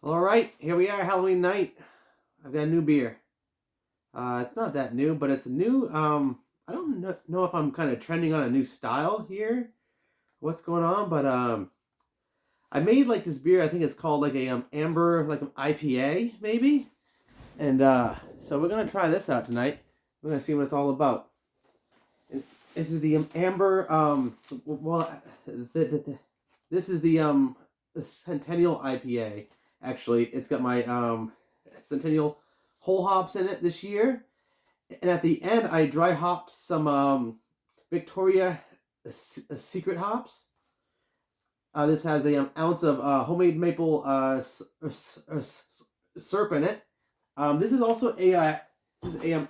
All right, here we are, Halloween night. I've got a new beer. It's not that new, but it's a new. I don't know if I'm kind of trending on a new style here. What's going on? But I made like this beer. I think it's called like a amber, like an IPA maybe. And so we're gonna try this out tonight. We're gonna see what it's all about. And this is the amber. This is the Centennial IPA. Actually, it's got my Centennial whole hops in it this year, and at the end I dry hopped some Victoria Secret hops. This has a ounce of homemade maple syrup in it. This is also a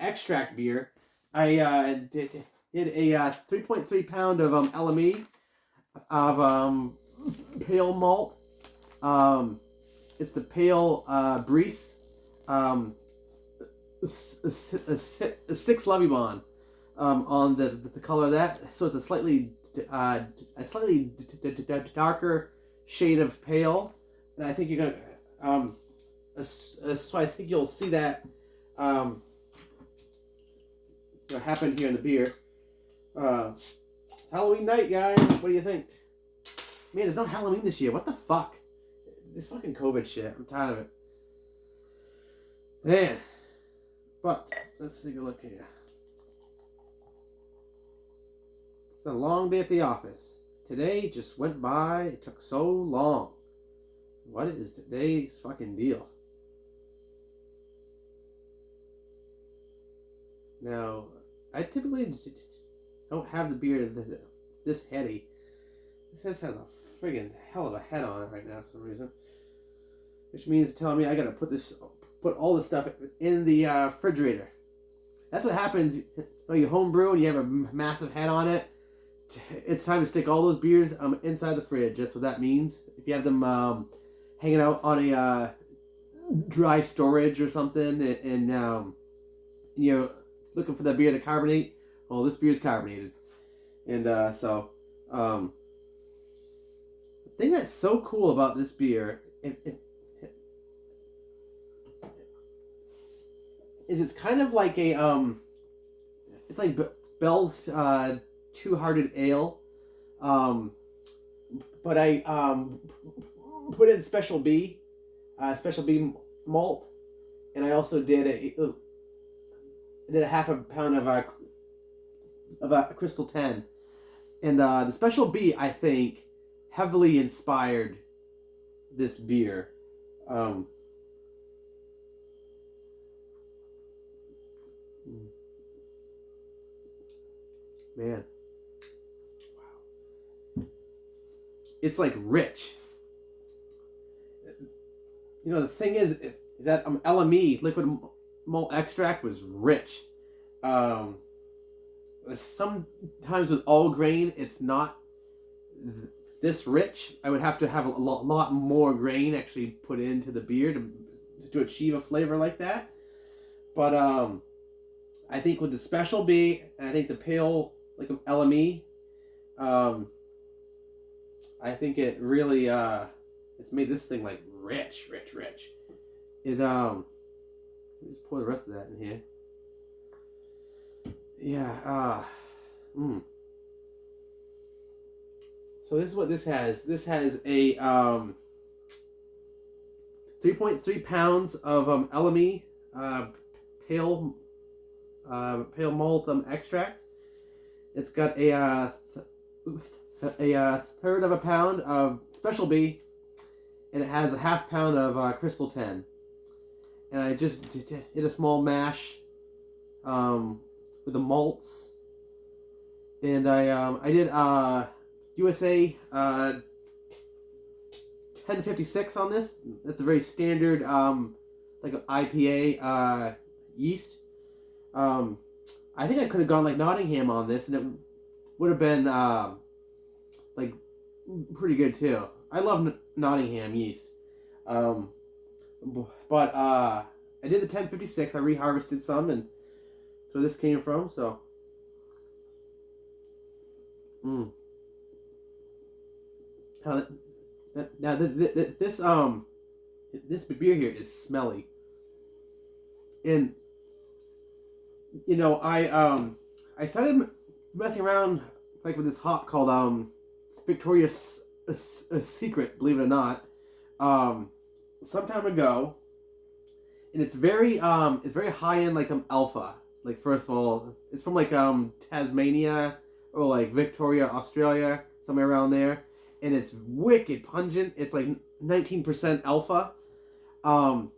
extract beer. I did a 3.3 pound of LME of pale malt. It's the pale Breeze, a 6 Levy Bond on the color of that. So it's a slightly darker shade of pale, and I think you're gonna so I think you'll see that happen here in the beer. Halloween night, guys. What do you think? Man, it's not Halloween this year. What the fuck? This fucking COVID shit. I'm tired of it. Man. But, let's take a look here. It's been a long day at the office. Today just went by. It took so long. What is today's fucking deal? Now, I typically don't have the beer this heady. This has a friggin' hell of a head on it right now for some reason. Which means telling me I gotta put all this stuff in the refrigerator. That's what happens when you homebrew and you have a massive head on it. It's time to stick all those beers inside the fridge. That's what that means. If you have them hanging out on a dry storage or something, and you're looking for that beer to carbonate, well, this beer's carbonated. And the thing that's so cool about this beer is it's kind of like a it's like Bell's Two-Hearted Ale, but I put in Special B malt, and I also did a half a pound of Crystal 10, and the Special B, I think, heavily inspired this beer. Man, wow, it's like rich. You know, the thing is that LME, liquid malt extract, was rich. Sometimes with all grain, it's not this rich. I would have to have a lot more grain actually put into the beer to achieve a flavor like that. But I think with the Special B, and I think the pale like LME, I think it really it's made this thing like rich. It let me just pour the rest of that in here. Yeah. So this is what this has. This has a 3.3 pounds of LME pale malt extract. It's got a third of a pound of Special B, and it has a half pound of Crystal 10. And I just did a small mash with the malts, and I did USA 1056 on this. That's a very standard like an IPA yeast. I think I could have gone like Nottingham on this, and it would have been like pretty good too. I love Nottingham yeast. But I did the 1056. I reharvested some, and that's where this came from. So, now this this beer here is smelly. And you know, I started messing around like with this hop called Victoria's Secret, believe it or not, some time ago, and it's very high end, like alpha. Like, first of all, it's from like Tasmania or like Victoria, Australia, somewhere around there, and it's wicked pungent. It's like 19% alpha. So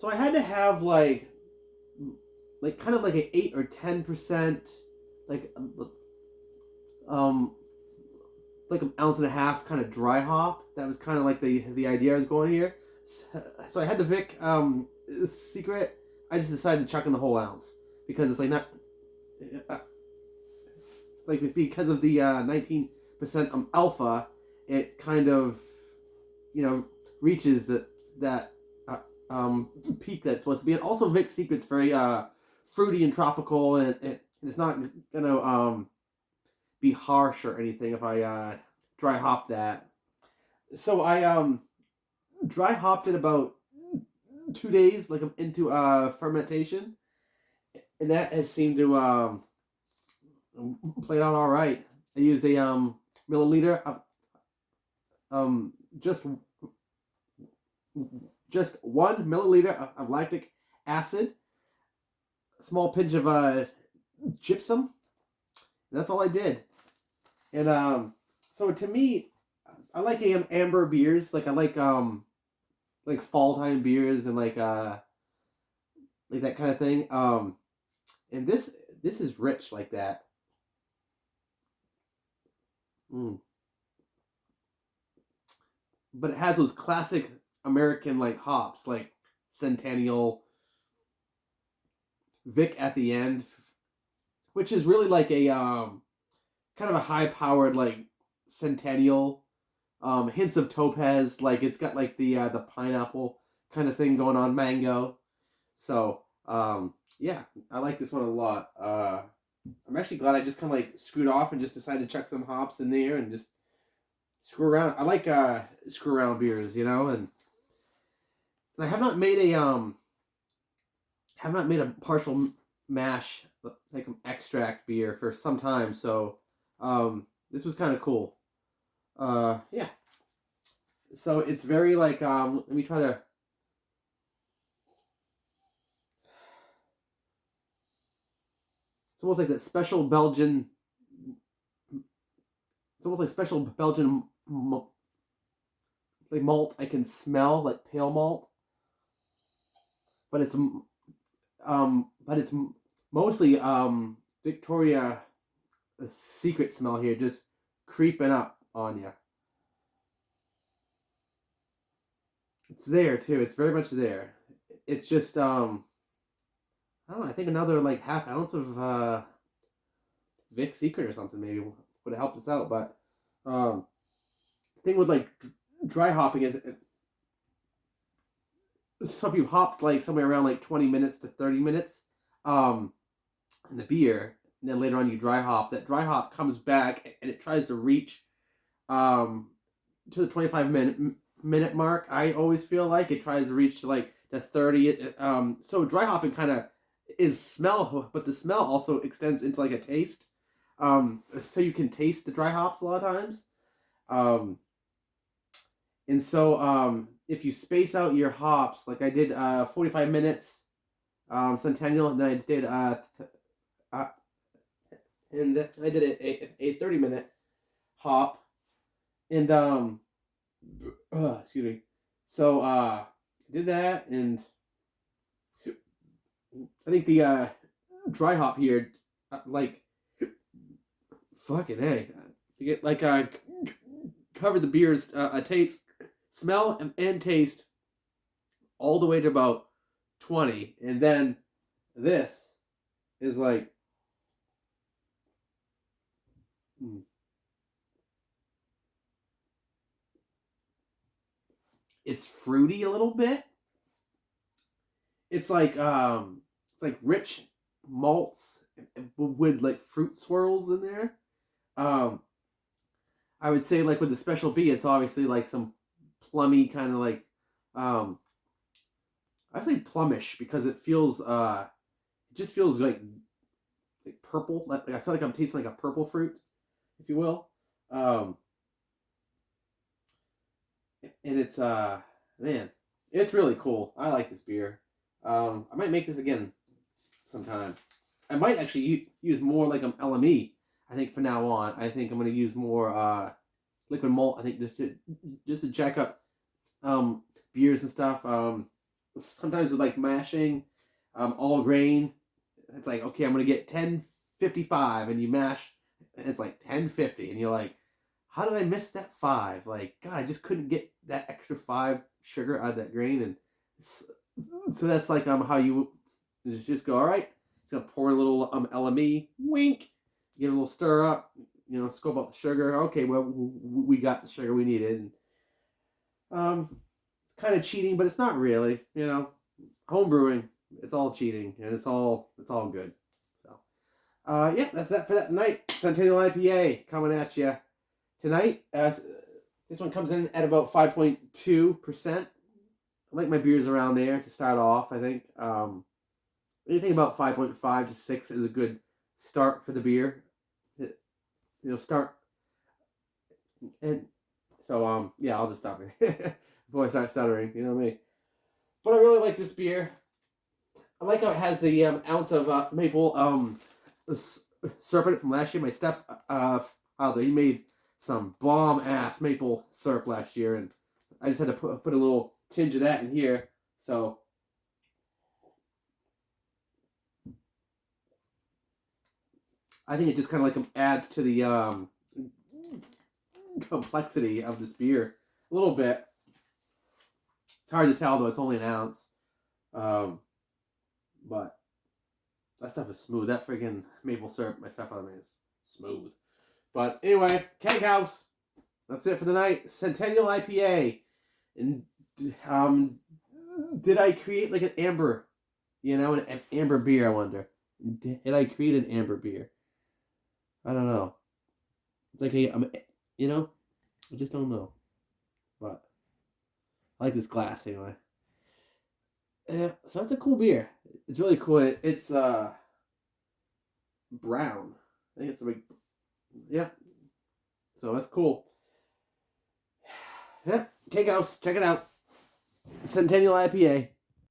I had to have like kind of like an 8 or 10%, like like an ounce and a half kind of dry hop. That was kind of like the idea I was going here. So I had the Vic Secret. I just decided to chuck in the whole ounce because it's like not like, because of the 19% alpha. It kind of, you know, reaches that peak that's supposed to be. And also Vic Secret's very fruity and tropical, and it's not gonna be harsh or anything if I dry hop that. So I dry hopped it about 2 days, like into fermentation, and that has seemed to play out all right. I used a milliliter of just 1 milliliter of lactic acid, a small pinch of gypsum. And that's all I did. And so to me, I like amber beers. Like, I like fall time beers and like that kind of thing. And this is rich like that. But it has those classic American like hops, like Centennial, Vic at the end, which is really like a kind of a high powered like Centennial, hints of topaz, like it's got like the pineapple kind of thing going on, mango. So yeah, I like this one a lot. I'm actually glad I just kind of like screwed off and just decided to chuck some hops in there and just screw around. I like screw around beers, you know, and I have not made a partial mash, like an extract beer, for some time. So this was kind of cool. Yeah. So it's very like let me try to. It's almost like that special Belgian. It's almost like special Belgian like malt I can smell, like pale malt. But it's mostly Victoria Secret smell here, just creeping up on you. It's there too. It's very much there. It's just I don't know. I think another like half ounce of Vic Secret or something maybe would have helped us out. But the thing with like dry hopping is, so if you hopped like somewhere around like 20 minutes to 30 minutes in the beer, and then later on you dry hop, that dry hop comes back and it tries to reach to the 25-minute mark. I always feel like it tries to reach to like the 30. So dry hopping kind of is smell, but the smell also extends into like a taste. So you can taste the dry hops a lot of times. And so if you space out your hops, like I did 45 minutes Centennial, and then I did a 30-minute hop, and excuse me. So I did that, and I think the dry hop here, like, fucking hey, you get like cover the beer's taste, smell, and taste all the way to about 20, and then this is like it's fruity a little bit. It's like rich malts with like fruit swirls in there. I would say like with the special B, it's obviously like some plummy kind of like I say plumish because it feels it just feels like purple. Like I feel like I'm tasting like a purple fruit, if you will. Um, and it's man, it's really cool. I like this beer. I might make this again sometime. I might actually use more like LME. I think from now on, I think I'm going to use more liquid malt. I think just to jack up beers and stuff. Sometimes with like mashing, all grain, it's like, okay, I'm going to get 1055, and you mash, and it's like 1050, and you're like, how did I miss that 5? Like, God, I just couldn't get that extra 5 sugar out of that grain. And so that's like how you just go, all right, it's going to pour a little LME, wink, give it a little stir up, scope out the sugar. Okay, well, we got the sugar we needed. And, it's kind of cheating, but it's not really, home brewing. It's all cheating, and it's all good. So, yeah, that's that for that night. Centennial IPA coming at you tonight. This one comes in at about 5.2%. I like my beers around there to start off. I think anything about 5.5 to 6 is a good start for the beer. Start. And so yeah, I'll just stop it before I start stuttering. You know me. But I really like this beer. I like how it has the ounce of maple syrup in it from last year. My stepfather, he made some bomb ass maple syrup last year, and I just had to put a little tinge of that in here. So I think it just kind of like adds to the complexity of this beer a little bit. It's hard to tell though; it's only an ounce. But that stuff is smooth. That freaking maple syrup my stepfather made is smooth. But anyway, Keag Haus. That's it for the night. Centennial IPA. And did I create like an amber? An amber beer, I wonder. Did I create an amber beer? I don't know. It's like I just don't know. But I like this glass anyway. Yeah, so that's a cool beer. It's really cool. It's brown. I think it's like, yeah. So that's cool. Yeah, Keag Haus, check it out. Centennial IPA.